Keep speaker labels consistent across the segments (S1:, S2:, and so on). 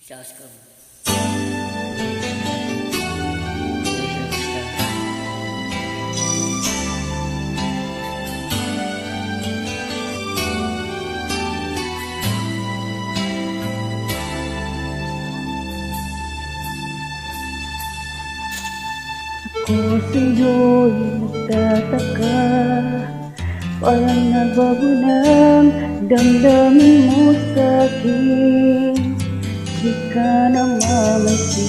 S1: Saskom.
S2: Ako sa'yo'y nagtataka, parang nabago ng damdamin mo sa'kin. Di ka namamansin.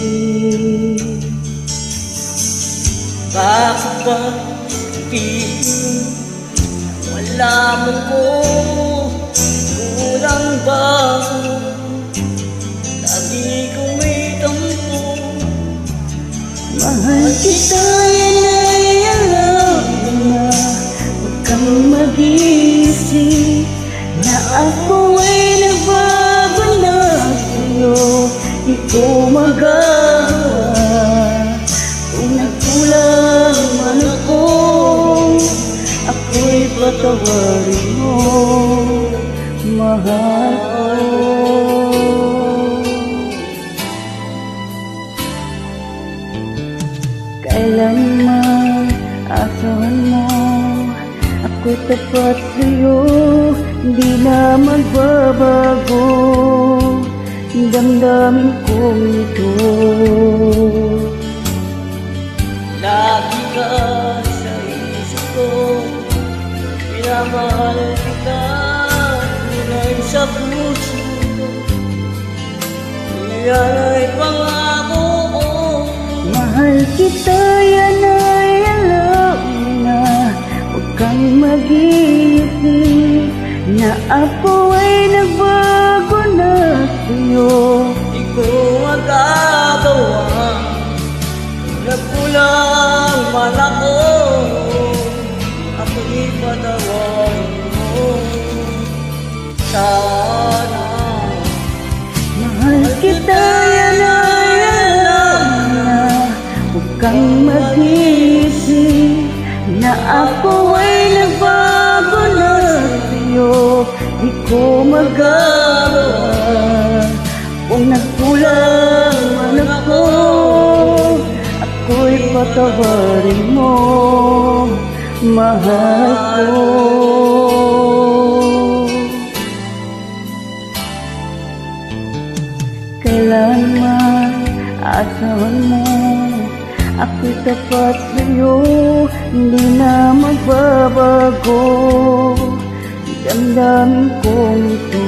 S1: Bakit ba sabihin wala mo ko? Kulang ba ako? Lagi ko may tampo.
S2: Mahal kita, yan ay alam mo na. Huwag kang mag-iisip na ako ay nagbago na sa'yo. Di ko magawa kung nagkulang man ako. Ako'y patawarin mo, mahal ko. Kailanman asahan mo, ako'y tapat sa'yo, di na magbabago damdamin kong ito.
S1: Lagi ka sa isip ko, pinamahal kita, tunay sa puso ko. Iyan ay pangako ko.
S2: Mahal kita, yan ay alam mo na. Huwag kang mag-iisip na ako ay nagbago na sa'yo.
S1: Di ko magagawa, nagkulang man ako. Ako'y patawarin mo, sana.
S2: Mahal kita, yan ay alam mo na. Huwag kang mag-iisip na ako ay nagbago na sa'yo. Di ko magawa kung nagkulang man ako. Ako'y patawarin mo, mahal ko. Kailanman asahan mo, ako'y tapat sa'yo, hindi na magbabago damdamin kong ito.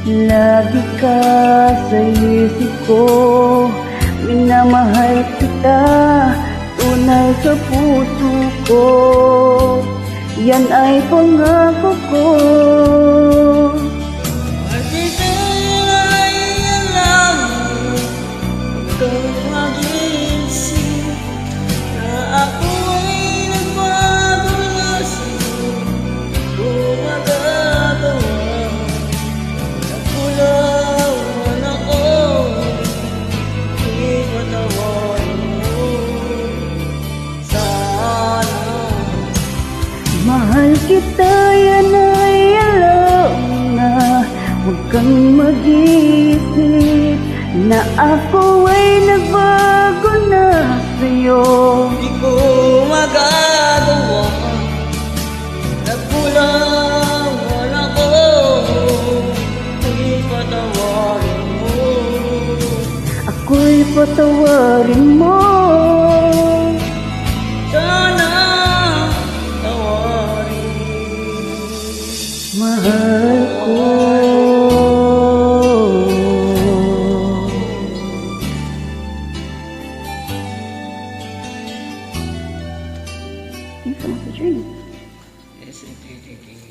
S2: Lagi ka sa isip ko, minamahal kita, tunay sa puso ko. Yan ay pangako ko. Mahal kita, yan ay alam na. Huwag kang mag-isip na ako ay nagbago na sa'yo.
S1: Di ko magagawa, nagkulang man ako. Ako'y patawarin mo,
S2: Ako'y patawarin mo,
S1: sana tawarin.
S2: mahal ko. Thanks so much for joining.
S1: Yes, indeed.